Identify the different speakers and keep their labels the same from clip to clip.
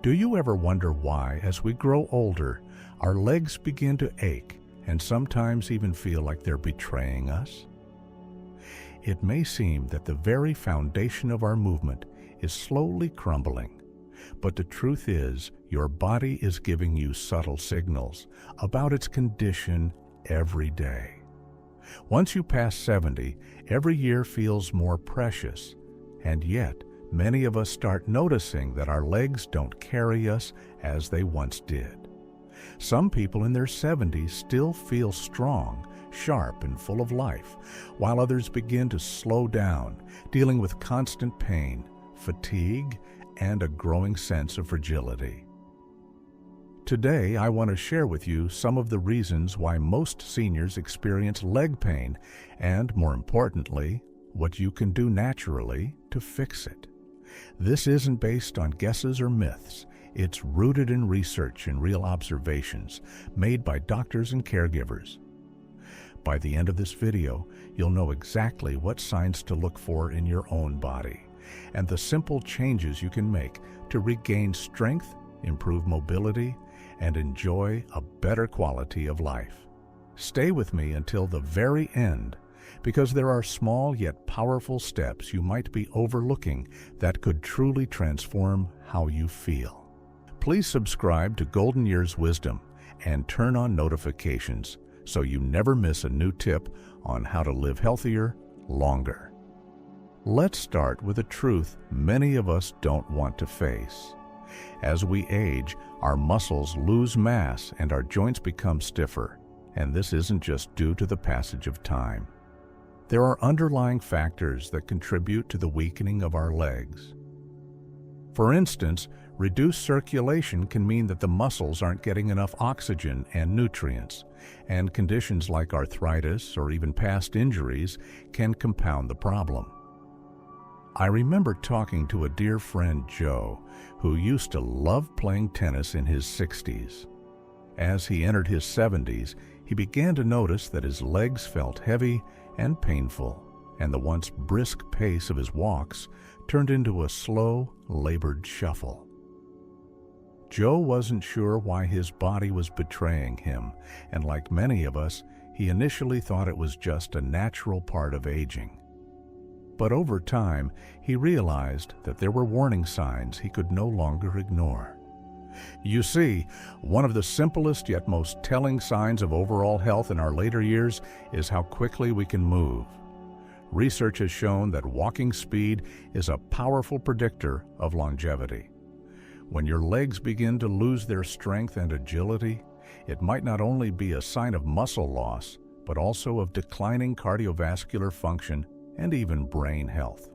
Speaker 1: Do you ever wonder why, as we grow older, our legs begin to ache and sometimes even feel like they're betraying us? It may seem that the very foundation of our movement is slowly crumbling, but the truth is your body is giving you subtle signals about its condition every day. Once you pass 70, every year feels more precious, and yet many of us start noticing that our legs don't carry us as they once did. Some people in their 70s still feel strong, sharp, and full of life, while others begin to slow down, dealing with constant pain, fatigue, and a growing sense of fragility. Today, I want to share with you some of the reasons why most seniors experience leg pain and, more importantly, what you can do naturally to fix it. This isn't based on guesses or myths. It's rooted in research and real observations made by doctors and caregivers. By the end of this video, you'll know exactly what signs to look for in your own body and the simple changes you can make to regain strength, improve mobility, and enjoy a better quality of life. Stay with me until the very end, because there are small yet powerful steps you might be overlooking that could truly transform how you feel. Please subscribe to Golden Years Wisdom and turn on notifications so you never miss a new tip on how to live healthier, longer. Let's start with a truth many of us don't want to face. As we age, our muscles lose mass and our joints become stiffer, and this isn't just due to the passage of time. There are underlying factors that contribute to the weakening of our legs. For instance, reduced circulation can mean that the muscles aren't getting enough oxygen and nutrients, and conditions like arthritis or even past injuries can compound the problem. I remember talking to a dear friend, Joe, who used to love playing tennis in his 60s. As he entered his 70s, he began to notice that his legs felt heavy and painful, and the once brisk pace of his walks turned into a slow, labored shuffle. Joe wasn't sure why his body was betraying him, and like many of us, he initially thought it was just a natural part of aging. But over time, he realized that there were warning signs he could no longer ignore. You see, one of the simplest yet most telling signs of overall health in our later years is how quickly we can move. Research has shown that walking speed is a powerful predictor of longevity. When your legs begin to lose their strength and agility, it might not only be a sign of muscle loss, but also of declining cardiovascular function and even brain health.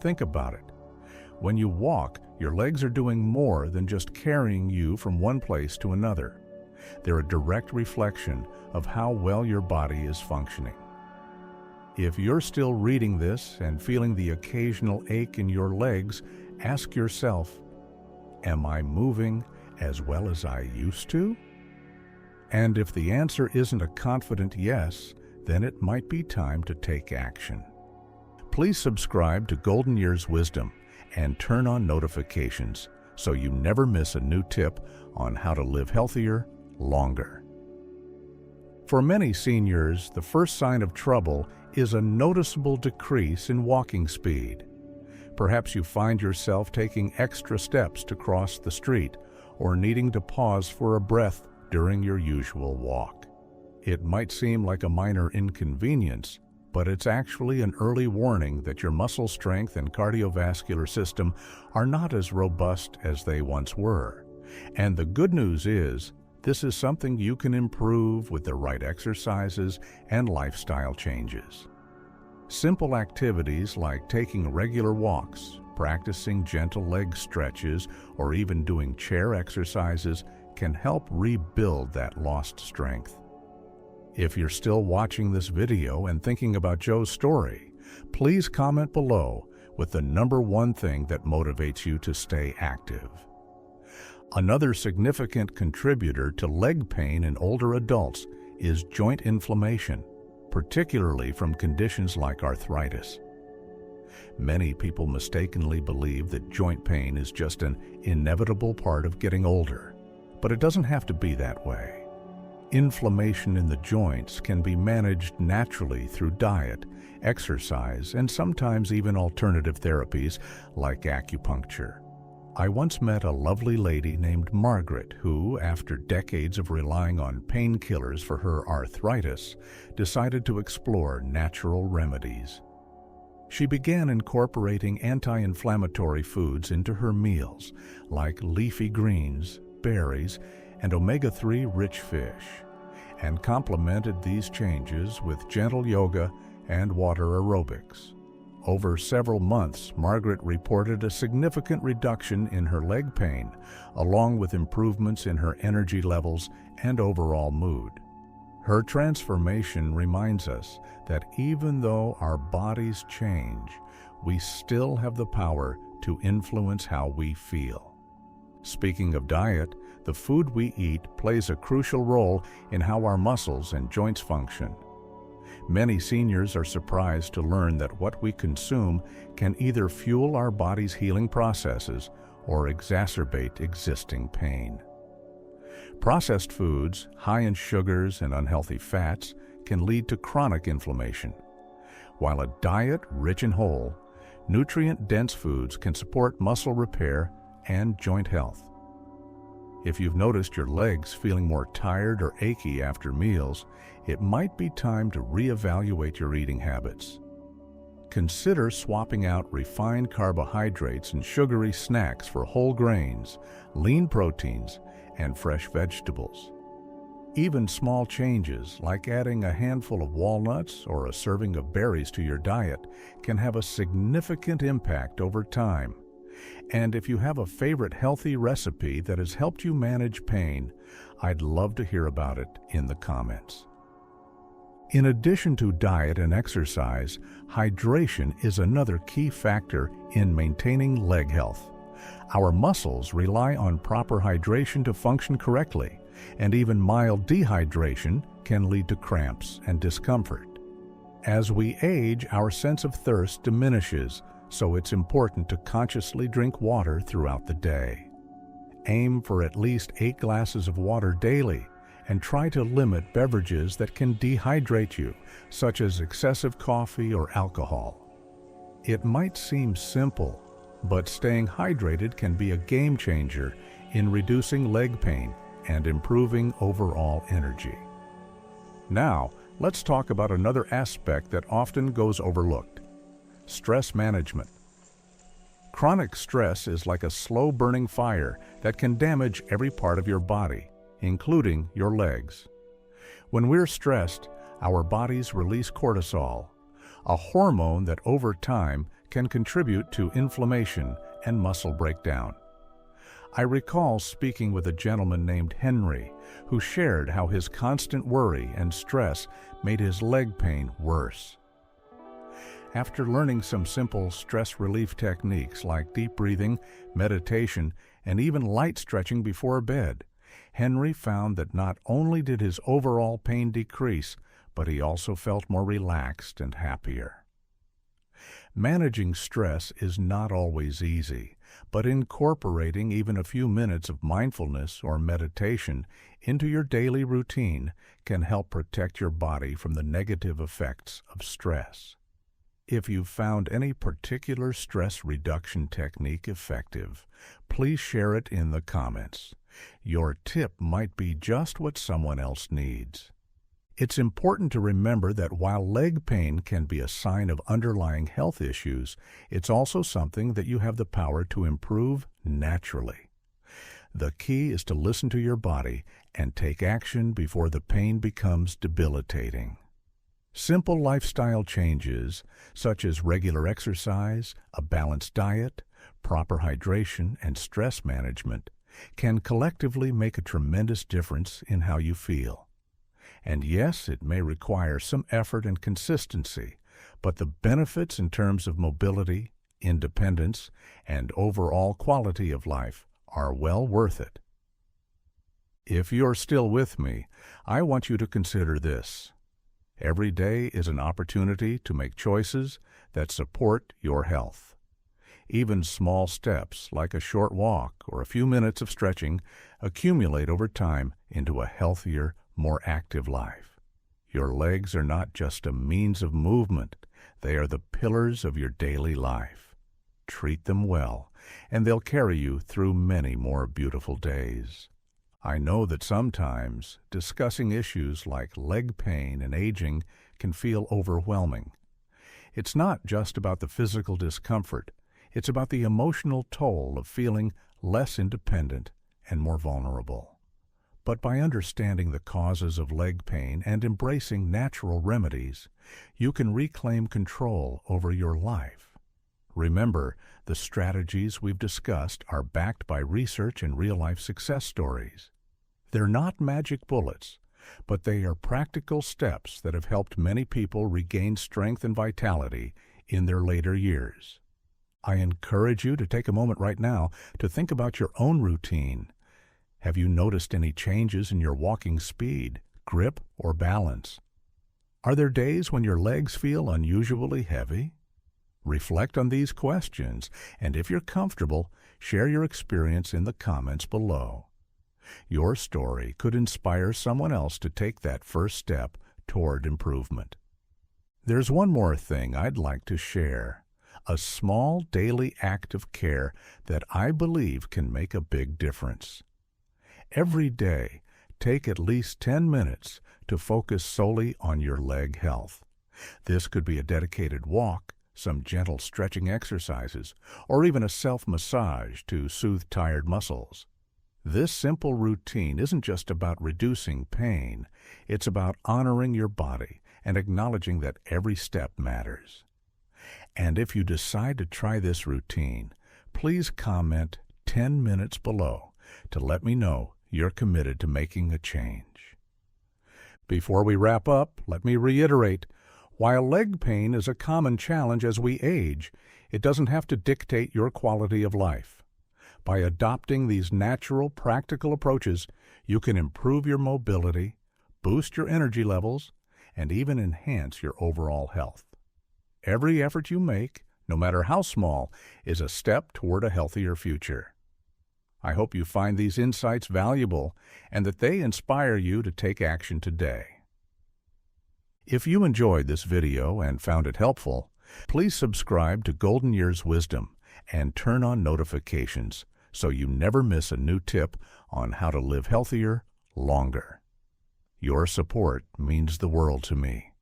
Speaker 1: Think about it. When you walk, your legs are doing more than just carrying you from one place to another. They're a direct reflection of how well your body is functioning. If you're still reading this and feeling the occasional ache in your legs, ask yourself, am I moving as well as I used to? And if the answer isn't a confident yes, then it might be time to take action. Please subscribe to Golden Years Wisdom and turn on notifications so you never miss a new tip on how to live healthier, longer. For many seniors, the first sign of trouble is a noticeable decrease in walking speed. Perhaps you find yourself taking extra steps to cross the street or needing to pause for a breath during your usual walk. It might seem like a minor inconvenience, but it's actually an early warning that your muscle strength and cardiovascular system are not as robust as they once were. And the good news is, this is something you can improve with the right exercises and lifestyle changes. Simple activities like taking regular walks, practicing gentle leg stretches, or even doing chair exercises can help rebuild that lost strength. If you're still watching this video and thinking about Joe's story, please comment below with the number one thing that motivates you to stay active. Another significant contributor to leg pain in older adults is joint inflammation, particularly from conditions like arthritis. Many people mistakenly believe that joint pain is just an inevitable part of getting older, but it doesn't have to be that way. Inflammation in the joints can be managed naturally through diet, exercise, and sometimes even alternative therapies like acupuncture. I once met a lovely lady named Margaret who, after decades of relying on painkillers for her arthritis, decided to explore natural remedies. She began incorporating anti-inflammatory foods into her meals, like leafy greens, berries, and omega-3 rich fish, and complemented these changes with gentle yoga and water aerobics. Over several months, Margaret reported a significant reduction in her leg pain, along with improvements in her energy levels and overall mood. Her transformation reminds us that even though our bodies change, we still have the power to influence how we feel. Speaking of diet, the food we eat plays a crucial role in how our muscles and joints function. Many seniors are surprised to learn that what we consume can either fuel our body's healing processes or exacerbate existing pain. Processed foods, high in sugars and unhealthy fats, can lead to chronic inflammation, while a diet rich in whole, nutrient-dense foods can support muscle repair and joint health. If you've noticed your legs feeling more tired or achy after meals, it might be time to reevaluate your eating habits. Consider swapping out refined carbohydrates and sugary snacks for whole grains, lean proteins, and fresh vegetables. Even small changes, like adding a handful of walnuts or a serving of berries to your diet, can have a significant impact over time. And if you have a favorite healthy recipe that has helped you manage pain, I'd love to hear about it in the comments. In addition to diet and exercise, hydration is another key factor in maintaining leg health. Our muscles rely on proper hydration to function correctly, and even mild dehydration can lead to cramps and discomfort. As we age, our sense of thirst diminishes, so it's important to consciously drink water throughout the day. Aim for at least 8 glasses of water daily, and try to limit beverages that can dehydrate you, such as excessive coffee or alcohol. It might seem simple, but staying hydrated can be a game changer in reducing leg pain and improving overall energy. Now, let's talk about another aspect that often goes overlooked: stress management. Chronic stress is like a slow-burning fire that can damage every part of your body, including your legs. When we're stressed, our bodies release cortisol, a hormone that over time can contribute to inflammation and muscle breakdown. I recall speaking with a gentleman named Henry, who shared how his constant worry and stress made his leg pain worse. After learning some simple stress relief techniques like deep breathing, meditation, and even light stretching before bed, Henry found that not only did his overall pain decrease, but he also felt more relaxed and happier. Managing stress is not always easy, but incorporating even a few minutes of mindfulness or meditation into your daily routine can help protect your body from the negative effects of stress. If you've found any particular stress reduction technique effective, please share it in the comments. Your tip might be just what someone else needs. It's important to remember that while leg pain can be a sign of underlying health issues, it's also something that you have the power to improve naturally. The key is to listen to your body and take action before the pain becomes debilitating. Simple lifestyle changes, such as regular exercise, a balanced diet, proper hydration, and stress management, can collectively make a tremendous difference in how you feel. And yes, it may require some effort and consistency, but the benefits in terms of mobility, independence, and overall quality of life are well worth it. If you're still with me, I want you to consider this. Every day is an opportunity to make choices that support your health. Even small steps, like a short walk or a few minutes of stretching, accumulate over time into a healthier, more active life. Your legs are not just a means of movement, they are the pillars of your daily life. Treat them well, and they'll carry you through many more beautiful days. I know that sometimes discussing issues like leg pain and aging can feel overwhelming. It's not just about the physical discomfort, it's about the emotional toll of feeling less independent and more vulnerable. But by understanding the causes of leg pain and embracing natural remedies, you can reclaim control over your life. Remember, the strategies we've discussed are backed by research and real-life success stories. They're not magic bullets, but they are practical steps that have helped many people regain strength and vitality in their later years. I encourage you to take a moment right now to think about your own routine. Have you noticed any changes in your walking speed, grip, or balance? Are there days when your legs feel unusually heavy? Reflect on these questions, and if you're comfortable, share your experience in the comments below. Your story could inspire someone else to take that first step toward improvement. There's one more thing I'd like to share, a small daily act of care that I believe can make a big difference. Every day, take at least 10 minutes to focus solely on your leg health. This could be a dedicated walk, some gentle stretching exercises, or even a self-massage to soothe tired muscles. This simple routine isn't just about reducing pain, it's about honoring your body and acknowledging that every step matters. And if you decide to try this routine, please comment 10 minutes below to let me know you're committed to making a change. Before we wrap up, let me reiterate, while leg pain is a common challenge as we age, it doesn't have to dictate your quality of life. By adopting these natural, practical approaches, you can improve your mobility, boost your energy levels, and even enhance your overall health. Every effort you make, no matter how small, is a step toward a healthier future. I hope you find these insights valuable and that they inspire you to take action today. If you enjoyed this video and found it helpful, please subscribe to Golden Years Wisdom and turn on notifications so you never miss a new tip on how to live healthier, longer. Your support means the world to me.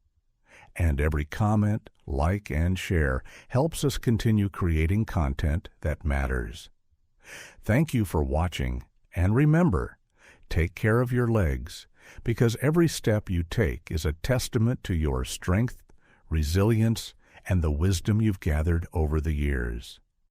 Speaker 1: And every comment, like, and share helps us continue creating content that matters. Thank you for watching, and remember, take care of your legs, because every step you take is a testament to your strength, resilience, and the wisdom you've gathered over the years.